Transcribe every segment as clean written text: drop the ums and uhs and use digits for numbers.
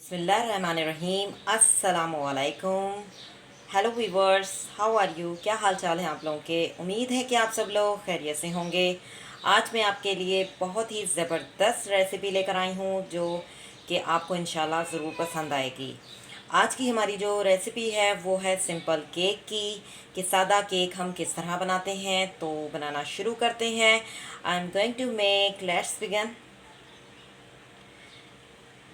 बिस्मिल्लाहिर्रहमानिर्रहीम। अस्सलामुअलैकुम। Hello viewers, how are you? क्या हाल चाल है आप लोगों के? उम्मीद है कि आप सब लोग खैरियत से होंगे। आज मैं आपके लिए बहुत ही ज़बरदस्त रेसिपी लेकर आई हूँ जो कि आपको इंशाल्लाह ज़रूर पसंद आएगी। आज की हमारी जो रेसिपी है वो है सिंपल केक की, कि सादा केक हम किस तरह बनाते हैं। तो बनाना शुरू करते हैं। I am going to make, let's begin.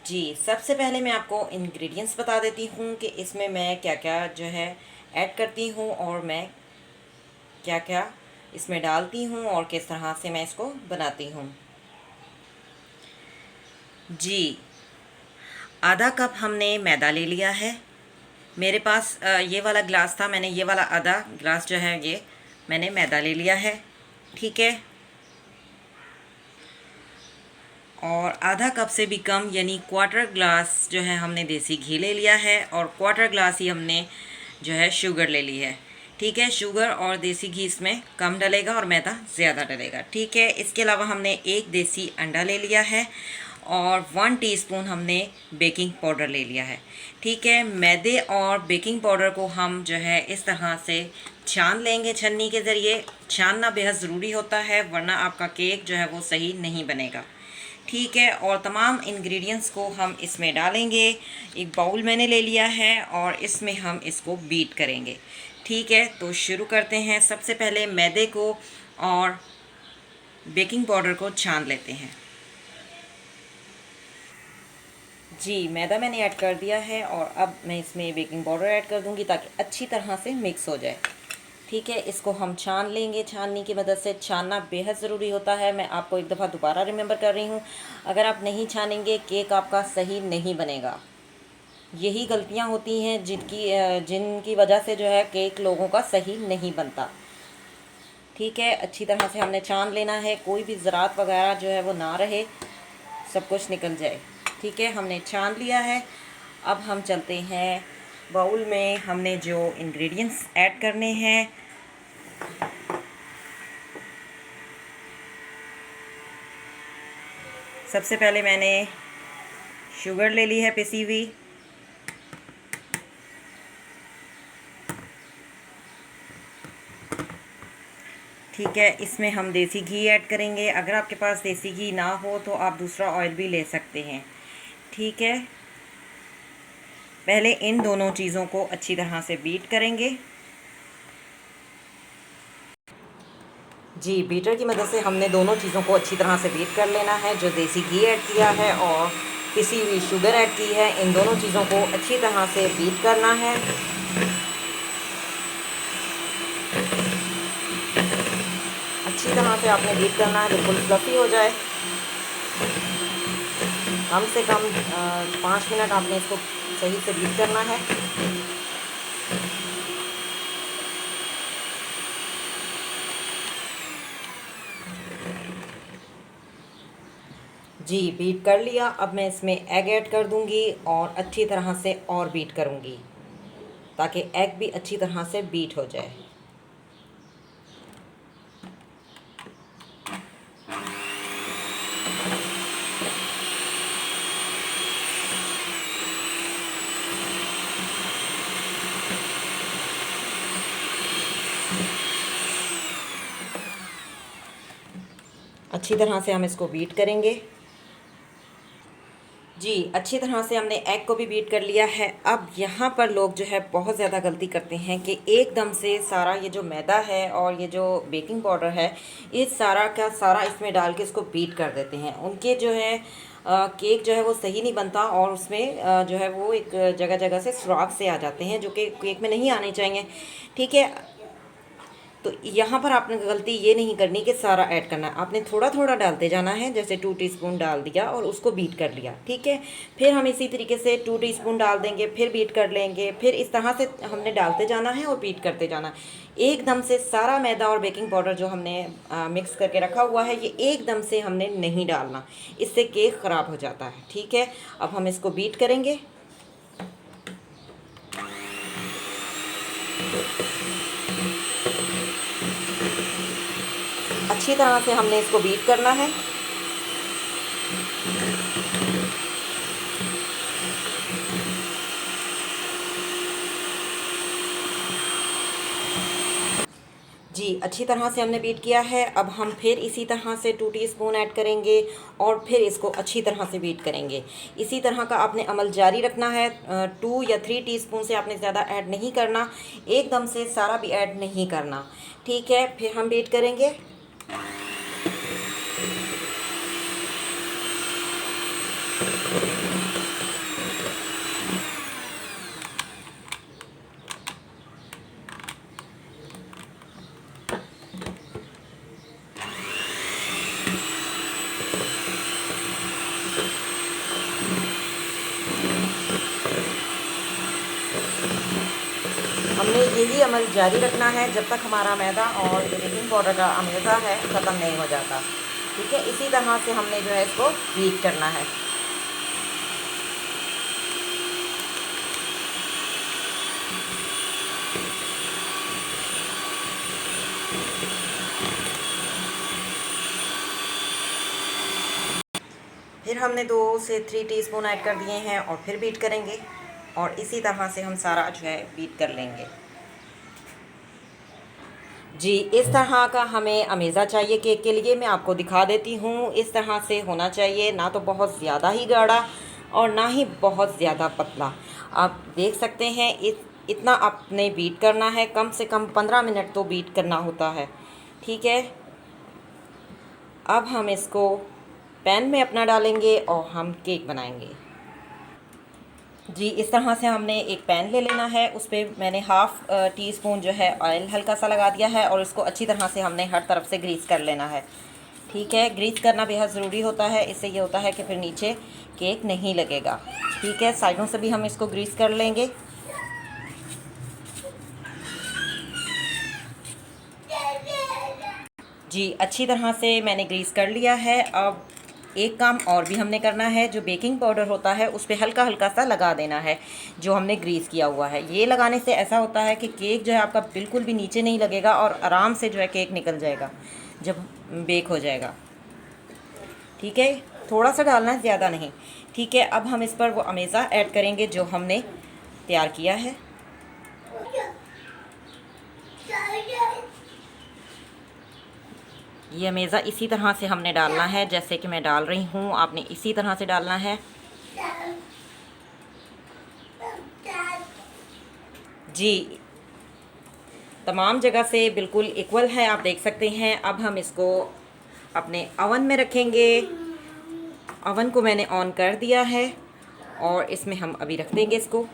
जी, सबसे पहले मैं आपको इंग्रेडिएंट्स बता देती हूँ कि इसमें मैं क्या क्या जो है ऐड करती हूँ और मैं क्या क्या इसमें डालती हूँ और किस तरह से मैं इसको बनाती हूँ। जी, आधा कप हमने मैदा ले लिया है। मेरे पास ये वाला ग्लास था, मैंने ये वाला आधा ग्लास जो है ये मैंने मैदा ले लिया है। ठीक है। और आधा कप से भी कम यानी क्वार्टर ग्लास जो है हमने देसी घी ले लिया है और क्वार्टर ग्लास ही हमने जो है शुगर ले ली है। ठीक है, शुगर और देसी घी इसमें कम डलेगा और मैदा ज़्यादा डलेगा। ठीक है। इसके अलावा हमने एक देसी अंडा ले लिया है और 1 टीस्पून हमने बेकिंग पाउडर ले लिया है। ठीक है। मैदे और बेकिंग पाउडर को हम जो है इस तरह से छान लेंगे छन्नी के ज़रिए। छानना बेहद ज़रूरी होता है, वरना आपका केक जो है वो सही नहीं बनेगा। ठीक है। और तमाम इंग्रेडिएंट्स को हम इसमें डालेंगे। एक बाउल मैंने ले लिया है और इसमें हम इसको बीट करेंगे। ठीक है, तो शुरू करते हैं। सबसे पहले मैदे को और बेकिंग पाउडर को छान लेते हैं। जी, मैदा मैंने ऐड कर दिया है और अब मैं इसमें बेकिंग पाउडर ऐड कर दूंगी ताकि अच्छी तरह से मिक्स हो जाए। ठीक है, इसको हम छान लेंगे। छाननी की मदद से छानना बेहद ज़रूरी होता है। मैं आपको एक दफ़ा दोबारा रिमेंबर कर रही हूँ, अगर आप नहीं छानेंगे केक आपका सही नहीं बनेगा। यही गलतियाँ होती हैं जिनकी वजह से जो है केक लोगों का सही नहीं बनता। ठीक है, अच्छी तरह से हमने छान लेना है, कोई भी ज़रात वगैरह जो है वो ना रहे, सब कुछ निकल जाए। ठीक है, हमने छान लिया है। अब हम चलते हैं बाउल में, हमने जो इंग्रेडिएंट्स ऐड करने हैं। सबसे पहले मैंने शुगर ले ली है पिसी हुई। ठीक है, इसमें हम देसी घी ऐड करेंगे। अगर आपके पास देसी घी ना हो तो आप दूसरा ऑयल भी ले सकते हैं। ठीक है, पहले इन दोनों चीज़ों को अच्छी तरह से बीट करेंगे। जी, बीटर की मदद से हमने दोनों चीज़ों को अच्छी तरह से बीट कर लेना है। जो देसी घी ऐड किया है और पिसी हुई शुगर ऐड की है, इन दोनों चीज़ों को अच्छी तरह से बीट करना है। अच्छी तरह से आपने बीट करना है, बिल्कुल फ्लफ़ी हो जाए। कम से कम 5 मिनट आपने इसको सही से बीट करना है। जी, बीट कर लिया। अब मैं इसमें एग ऐड कर दूंगी और अच्छी तरह से और बीट करूंगी ताकि एग भी अच्छी तरह से बीट हो जाए। अच्छी तरह से हम इसको बीट करेंगे। जी, अच्छी तरह से हमने एग को भी बीट कर लिया है। अब यहाँ पर लोग जो है बहुत ज़्यादा गलती करते हैं कि एकदम से सारा ये जो मैदा है और ये जो बेकिंग पाउडर है, ये सारा का सारा इसमें डाल के इसको बीट कर देते हैं। उनके जो है केक जो है वो सही नहीं बनता और उसमें जो है वो एक जगह जगह से सुराख से आ जाते हैं जो कि केक में नहीं आने चाहिए। ठीक है, तो यहाँ पर आपने गलती ये नहीं करनी कि सारा ऐड करना है, आपने थोड़ा थोड़ा डालते जाना है। जैसे 2 टीस्पून डाल दिया और उसको बीट कर लिया। ठीक है, फिर हम इसी तरीके से 2 टीस्पून डाल देंगे, फिर बीट कर लेंगे, फिर इस तरह से हमने डालते जाना है और बीट करते जाना है। एकदम से सारा मैदा और बेकिंग पाउडर जो हमने मिक्स करके रखा हुआ है, ये एकदम से हमने नहीं डालना, इससे केक ख़राब हो जाता है। ठीक है, अब हम इसको बीट करेंगे। अच्छी तरह से हमने इसको बीट करना है। जी, अच्छी तरह से हमने बीट किया है। अब हम फिर इसी तरह से 2 टीस्पून ऐड करेंगे और फिर इसको अच्छी तरह से बीट करेंगे। इसी तरह का आपने अमल जारी रखना है। 2 या 3 टीस्पून से आपने ज़्यादा ऐड नहीं करना, एकदम से सारा भी ऐड नहीं करना। ठीक है, फिर हम बीट करेंगे। हमने यही अमल जारी रखना है जब तक हमारा मैदा और जो बेकिंग पाउडर का अमेज़ा है ख़त्म नहीं हो जाता। ठीक है, इसी तरह से हमने जो है इसको बीट करना है। फिर हमने 2 से 3 टीस्पून ऐड कर दिए हैं और फिर बीट करेंगे और इसी तरह से हम सारा जो है बीट कर लेंगे। जी, इस तरह का हमें अमेज़ा चाहिए केक के लिए। मैं आपको दिखा देती हूँ, इस तरह से होना चाहिए, ना तो बहुत ज़्यादा ही गाढ़ा और ना ही बहुत ज़्यादा पतला। आप देख सकते हैं इतना आपने बीट करना है, कम से कम 15 मिनट तो बीट करना होता है। ठीक है, अब हम इसको पैन में अपना डालेंगे और हम केक बनाएंगे। जी, इस तरह से हमने एक पैन ले लेना है, उस पर मैंने हाफ़ टीस्पून जो है ऑयल हल्का सा लगा दिया है और इसको अच्छी तरह से हमने हर तरफ से ग्रीस कर लेना है। ठीक है, ग्रीस करना बेहद ज़रूरी होता है, इससे ये होता है कि फिर नीचे केक नहीं लगेगा। ठीक है, साइडों से भी हम इसको ग्रीस कर लेंगे। जी, अच्छी तरह से मैंने ग्रीस कर लिया है। अब एक काम और भी हमने करना है, जो बेकिंग पाउडर होता है उस पे हल्का हल्का सा लगा देना है, जो हमने ग्रीस किया हुआ है। ये लगाने से ऐसा होता है कि केक जो है आपका बिल्कुल भी नीचे नहीं लगेगा और आराम से जो है केक निकल जाएगा जब बेक हो जाएगा। ठीक है, थोड़ा सा डालना है, ज़्यादा नहीं। ठीक है, अब हम इस पर वो अमेज़ा ऐड करेंगे जो हमने तैयार किया है। ये अमेज़ा इसी तरह से हमने डालना है, जैसे कि मैं डाल रही हूँ, आपने इसी तरह से डालना है। जी, तमाम जगह से बिल्कुल इक्वल है, आप देख सकते हैं। अब हम इसको अपने अवन में रखेंगे। अवन को मैंने ऑन कर दिया है और इसमें हम अभी रख देंगे इसको।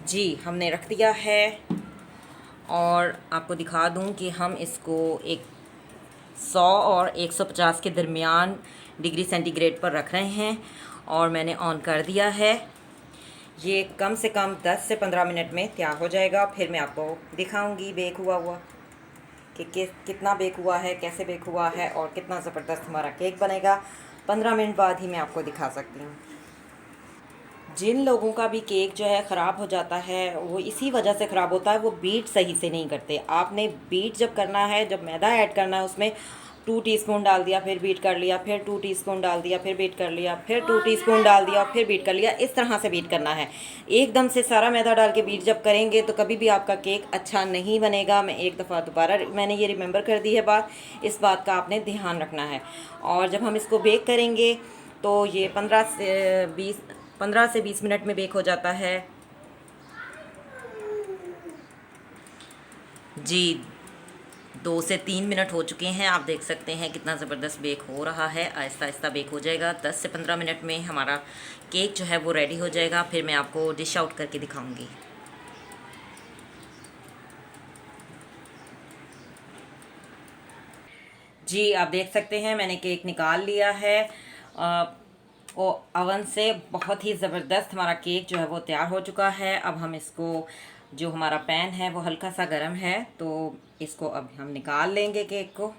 जी, हमने रख दिया है और आपको दिखा दूं कि हम इसको एक 100 और 150 के दरमियान डिग्री सेंटीग्रेड पर रख रहे हैं और मैंने ऑन कर दिया है। ये कम से कम 10 से 15 मिनट में तैयार हो जाएगा। फिर मैं आपको दिखाऊंगी बेक हुआ कि कितना बेक हुआ है, कैसे बेक हुआ है और कितना ज़बरदस्त हमारा केक बनेगा। 15 मिनट बाद ही मैं आपको दिखा सकती हूँ। जिन लोगों का भी केक जो है ख़राब हो जाता है, वो इसी वजह से ख़राब होता है, वो बीट सही से नहीं करते। आपने बीट जब करना है, जब मैदा ऐड करना है, उसमें 2 टीस्पून डाल दिया, फिर बीट कर लिया, फिर 2 टीस्पून डाल दिया, फिर बीट कर लिया, फिर 2 टीस्पून डाल दिया और फिर बीट कर लिया। इस तरह से बीट करना है। एकदम से सारा मैदा डाल के बीट जब करेंगे तो कभी भी आपका केक अच्छा नहीं बनेगा। मैं एक दफ़ा दोबारा मैंने ये रिमेंबर कर दी है बात, इस बात का आपने ध्यान रखना है। और जब हम इसको बेक करेंगे तो ये 15 से 20 मिनट में बेक हो जाता है। जी, 2 से 3 मिनट हो चुके हैं, आप देख सकते हैं कितना ज़बरदस्त बेक हो रहा है। आहिस्ता आहिस्ता बेक हो जाएगा। 10 से 15 मिनट में हमारा केक जो है वो रेडी हो जाएगा। फिर मैं आपको डिश आउट करके दिखाऊंगी। जी, आप देख सकते हैं मैंने केक निकाल लिया है वो अवन से। बहुत ही ज़बरदस्त हमारा केक जो है वो तैयार हो चुका है। अब हम इसको, जो हमारा पैन है वो हल्का सा गर्म है, तो इसको अब हम निकाल लेंगे केक को।